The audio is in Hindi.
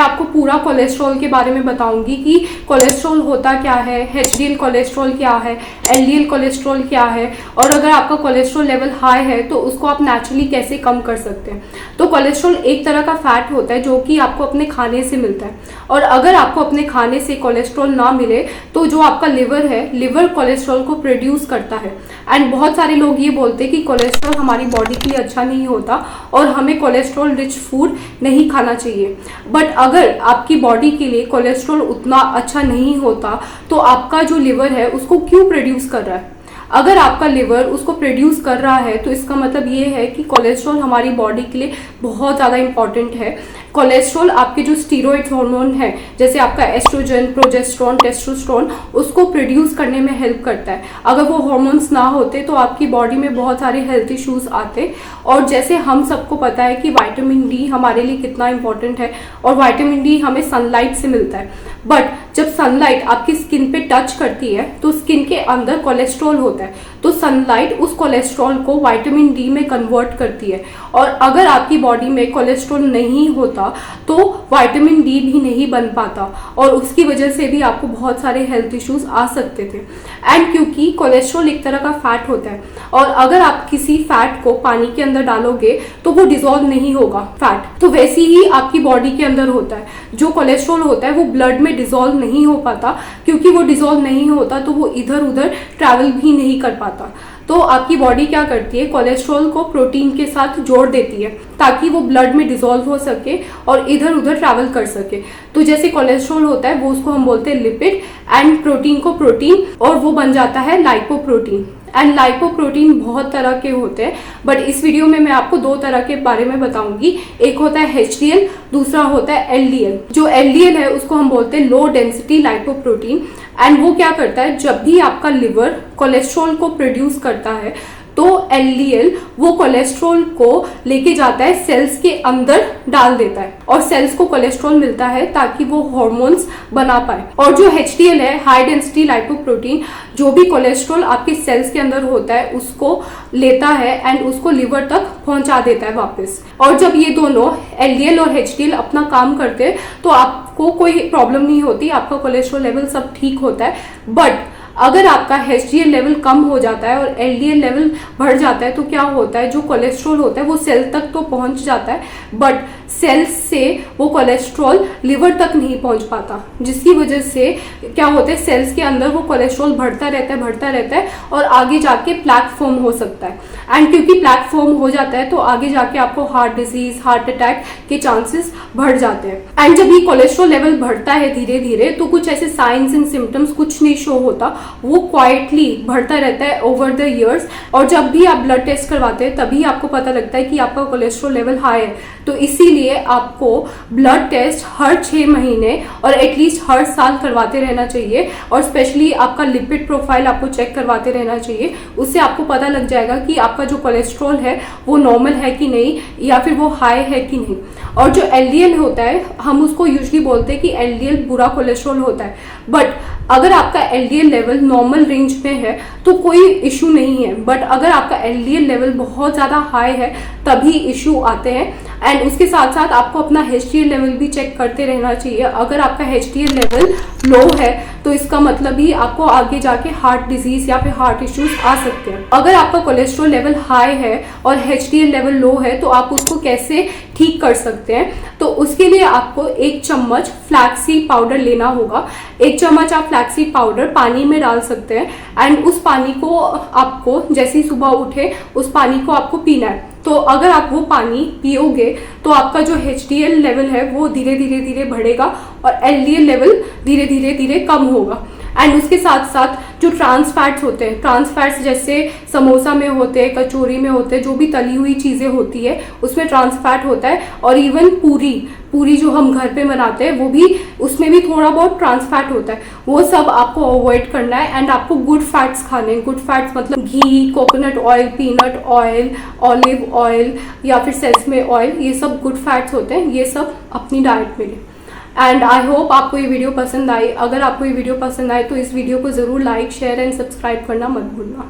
आपको पूरा कोलेस्ट्रॉल के बारे में बताऊंगी कि कोलेस्ट्रॉल होता क्या है, एचडीएल कोलेस्ट्रॉल क्या है, एलडीएल कोलेस्ट्रॉल क्या है, और अगर आपका कोलेस्ट्रॉल लेवल हाई है तो उसको आप नेचुरली कैसे कम कर सकते हैं। तो कोलेस्ट्रॉल एक तरह का फैट होता है जो कि आपको अपने खाने से मिलता है, और अगर आपको अपने खाने से कोलेस्ट्रॉल ना मिले तो जो आपका लिवर है, लिवर कोलेस्ट्रॉल को प्रोड्यूस करता है। एंड बहुत सारे लोग ये बोलते हैं कि कोलेस्ट्रॉल हमारी बॉडी के लिए अच्छा नहीं होता और हमें कोलेस्ट्रॉल रिच फूड नहीं खाना चाहिए। बट अगर आपकी बॉडी के लिए कोलेस्ट्रॉल उतना अच्छा नहीं होता तो आपका जो लिवर है उसको क्यों प्रोड्यूस कर रहा है? अगर आपका लिवर उसको प्रोड्यूस कर रहा है तो इसका मतलब ये है कि कोलेस्ट्रॉल हमारी बॉडी के लिए बहुत ज़्यादा इंपॉर्टेंट है। कोलेस्ट्रॉल आपके जो स्टीरॉयड हार्मोन है, जैसे आपका एस्ट्रोजन, प्रोजेस्टेरोन, टेस्टोस्टेरोन, उसको प्रोड्यूस करने में हेल्प करता है। अगर वो हार्मोन्स ना होते तो आपकी बॉडी में बहुत सारे हेल्थ इश्यूज आते। और जैसे हम सबको पता है कि विटामिन डी हमारे लिए कितना इंपॉर्टेंट है, और विटामिन डी हमें सनलाइट से मिलता है। बट जब सनलाइट आपकी स्किन पे टच करती है तो स्किन के अंदर कोलेस्ट्रॉल होता है, तो सनलाइट उस कोलेस्ट्रॉल को विटामिन डी में कन्वर्ट करती है। और अगर आपकी बॉडी में कोलेस्ट्रॉल नहीं होता तो विटामिन डी भी नहीं बन पाता, और उसकी वजह से भी आपको बहुत सारे हेल्थ इश्यूज आ सकते थे। एंड क्योंकि कोलेस्ट्रॉल एक तरह का फैट होता है, और अगर आप किसी फैट को पानी के अंदर डालोगे तो वो डिसॉल्व नहीं होगा फैट, तो वैसे ही आपकी बॉडी के अंदर होता है। जो कोलेस्ट्रॉल होता है वो ब्लड में डिसॉल्व नहीं हो पाता, क्योंकि वो डिसॉल्व नहीं होता तो वो इधर उधर ट्रैवल भी नहीं कर पाता। तो आपकी बॉडी क्या करती है, कोलेस्ट्रॉल को प्रोटीन के साथ जोड़ देती है ताकि वो ब्लड में डिसॉल्व हो सके और इधर उधर ट्रैवल कर सके। तो जैसे कोलेस्ट्रॉल होता है वो उसको हम बोलते हैं लिपिड, एंड प्रोटीन को प्रोटीन, और वो बन जाता है लाइपोप्रोटीन। एंड लाइपोप्रोटीन बहुत तरह के होते हैं, बट इस वीडियो में मैं आपको दो तरह के बारे में बताऊंगी। एक होता है एचडीएल, दूसरा होता है एलडीएल। जो एलडीएल है उसको हम बोलते हैं लो डेंसिटी लाइपोप्रोटीन। एंड वो क्या करता है, जब भी आपका लिवर कोलेस्ट्रॉल को प्रोड्यूस करता है तो एलडीएल वो कोलेस्ट्रॉल को लेके जाता है, सेल्स के अंदर डाल देता है, और सेल्स को कोलेस्ट्रॉल मिलता है ताकि वो हार्मोन्स बना पाए। और जो एचडीएल है, हाई डेंसिटी लाइपोप्रोटीन, जो भी कोलेस्ट्रॉल आपके सेल्स के अंदर होता है उसको लेता है एंड उसको लिवर तक पहुंचा देता है वापस। और जब ये दोनों एलडीएल और एचडीएल अपना काम करते हैं तो आपको कोई प्रॉब्लम नहीं होती, आपका कोलेस्ट्रॉल लेवल सब ठीक होता है। बट अगर आपका एचडीएल लेवल कम हो जाता है और एलडीएल लेवल बढ़ जाता है तो क्या होता है, जो कोलेस्ट्रॉल होता है वो सेल तक तो पहुंच जाता है, बट सेल्स से वो कोलेस्ट्रॉल लिवर तक नहीं पहुंच पाता, जिसकी वजह से क्या होता है, सेल्स के अंदर वो कोलेस्ट्रॉल बढ़ता रहता है और आगे जाके प्लैक फॉर्म हो सकता है। एंड क्योंकि प्लैक फॉर्म हो जाता है तो आगे जाके आपको हार्ट डिजीज, हार्ट अटैक के चांसेस बढ़ जाते हैं। एंड जब ये कोलेस्ट्रॉल लेवल बढ़ता है धीरे धीरे तो कुछ ऐसे साइंस एंड सिम्टम्स कुछ नहीं शो होता, वो क्वाइटली बढ़ता रहता है ओवर द ईयर्स। और जब भी आप ब्लड टेस्ट करवाते हैं तभी आपको पता लगता है कि आपका कोलेस्ट्रॉल लेवल हाई है। तो इसीलिए आपको ब्लड टेस्ट हर 6 महीने और एटलीस्ट हर साल करवाते रहना चाहिए, और स्पेशली आपका लिपिड प्रोफाइल आपको चेक करवाते रहना चाहिए। उससे आपको पता लग जाएगा कि आपका जो कोलेस्ट्रॉल है वो नॉर्मल है कि नहीं, या फिर वो हाई है कि नहीं। और जो एलडीएल होता है, हम उसको यूजुअली बोलते हैं कि एलडीएल बुरा कोलेस्ट्रॉल होता है, बट अगर आपका एलडीएल लेवल नॉर्मल रेंज में है तो कोई इशू नहीं है। बट अगर आपका एलडीएल लेवल बहुत ज़्यादा हाई है तभी इशू आते हैं। एंड उसके साथ साथ आपको अपना एचडीएल लेवल भी चेक करते रहना चाहिए। अगर आपका एचडीएल लेवल लो है तो इसका मतलब ही आपको आगे जाके हार्ट डिजीज या फिर हार्ट इश्यूज आ सकते हैं। अगर आपका कोलेस्ट्रॉल लेवल हाई है और एचडीएल लेवल लो है तो आप उसको कैसे ठीक कर सकते हैं, तो उसके लिए आपको 1 चम्मच फ्लैक्सीड पाउडर लेना होगा। 1 चम्मच आप फ्लैक्सीड पाउडर पानी में डाल सकते हैं, एंड उस पानी को आपको जैसे ही सुबह उठे उस पानी को आपको पीना है। तो अगर आप वो पानी पियोगे तो आपका जो एचडीएल लेवल है वो धीरे धीरे बढ़ेगा और एलडीएल लेवल धीरे धीरे कम होगा। एंड उसके साथ साथ जो ट्रांस फैट्स होते हैं, ट्रांस फैट्स जैसे समोसा में होते हैं, कचौरी में होते हैं, जो भी तली हुई चीज़ें होती है उसमें ट्रांस फैट होता है। और इवन पूरी जो हम घर पे बनाते हैं वो भी, उसमें भी थोड़ा बहुत ट्रांस फैट होता है। वो सब आपको अवॉइड करना है, एंड आपको गुड फैट्स खाने हैं। गुड फैट्स मतलब घी, coconut oil, peanut oil, olive oil या फिर सेसमे ऑयल, ये सब गुड फैट्स होते हैं। ये सब अपनी डाइट में लें। एंड आई होप आपको ये वीडियो पसंद आई। अगर आपको ये वीडियो पसंद आए तो इस वीडियो को ज़रूर लाइक, शेयर एंड सब्सक्राइब करना मत भूलना।